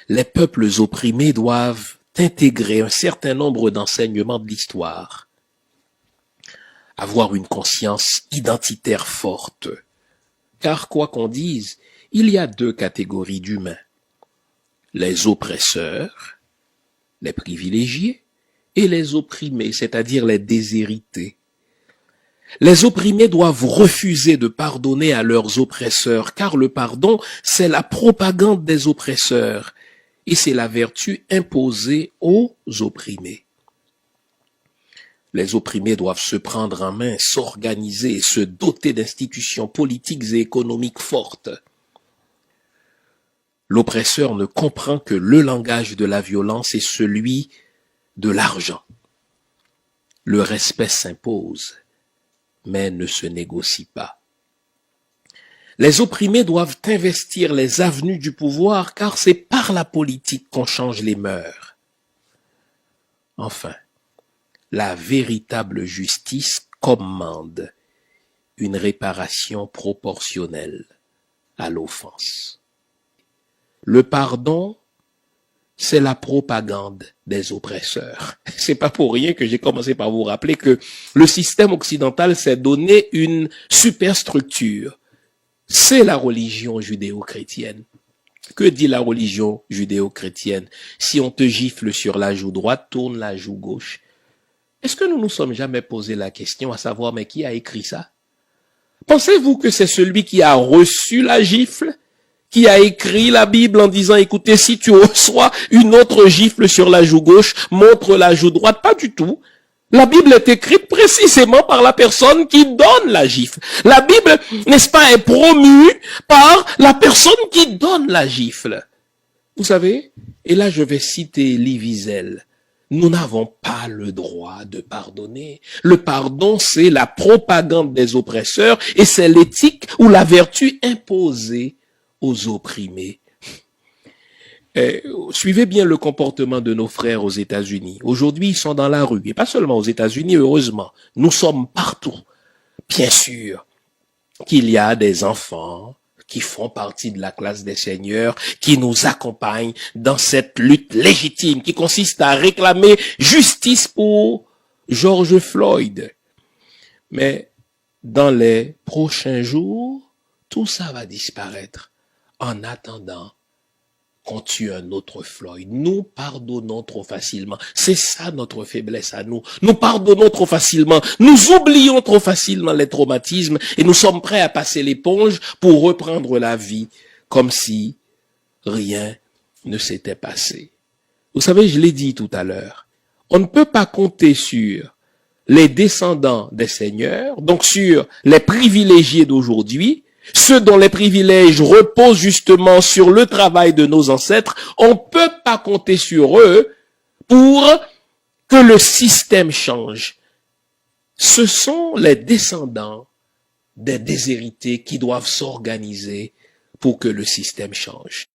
les peuples opprimés doivent intégrer un certain nombre d'enseignements de l'histoire, avoir une conscience identitaire forte. Car quoi qu'on dise, il y a deux catégories d'humains. Les oppresseurs, les privilégiés, et les opprimés, c'est-à-dire les déshérités. Les opprimés doivent refuser de pardonner à leurs oppresseurs, car le pardon, c'est la propagande des oppresseurs, et c'est la vertu imposée aux opprimés. Les opprimés doivent se prendre en main, s'organiser et se doter d'institutions politiques et économiques fortes. L'oppresseur ne comprend que le langage de la violence est celui de l'argent. Le respect s'impose, mais ne se négocie pas. Les opprimés doivent investir les avenues du pouvoir, car c'est par la politique qu'on change les mœurs. Enfin, la véritable justice commande une réparation proportionnelle à l'offense. Le pardon, c'est la propagande des oppresseurs. C'est pas pour rien que j'ai commencé par vous rappeler que le système occidental s'est donné une superstructure. C'est la religion judéo-chrétienne. Que dit la religion judéo-chrétienne? Si on te gifle sur la joue droite, tourne la joue gauche. Est-ce que nous nous sommes jamais posé la question à savoir, mais qui a écrit ça? Pensez-vous que c'est celui qui a reçu la gifle, qui a écrit la Bible en disant, écoutez, si tu reçois une autre gifle sur la joue gauche, montre la joue droite? Pas du tout. La Bible est écrite précisément par la personne qui donne la gifle. La Bible, n'est-ce pas, est promue par la personne qui donne la gifle. Vous savez, et là je vais citer Elie Wiesel, nous n'avons pas le droit de pardonner. Le pardon, c'est la propagande des oppresseurs et c'est l'éthique ou la vertu imposée aux opprimés. Suivez bien le comportement de nos frères aux États-Unis. Aujourd'hui, ils sont dans la rue. Et pas seulement aux États-Unis, heureusement. Nous sommes partout. Bien sûr qu'il y a des enfants qui font partie de la classe des seigneurs, qui nous accompagnent dans cette lutte légitime qui consiste à réclamer justice pour George Floyd. Mais dans les prochains jours, tout ça va disparaître. En attendant qu'on tue un autre Floyd, nous pardonnons trop facilement. C'est ça notre faiblesse à nous. Nous pardonnons trop facilement. Nous oublions trop facilement les traumatismes et nous sommes prêts à passer l'éponge pour reprendre la vie comme si rien ne s'était passé. Vous savez, je l'ai dit tout à l'heure, on ne peut pas compter sur les descendants des seigneurs, donc sur les privilégiés d'aujourd'hui, ceux dont les privilèges reposent justement sur le travail de nos ancêtres. On ne peut pas compter sur eux pour que le système change. Ce sont les descendants des déshérités qui doivent s'organiser pour que le système change.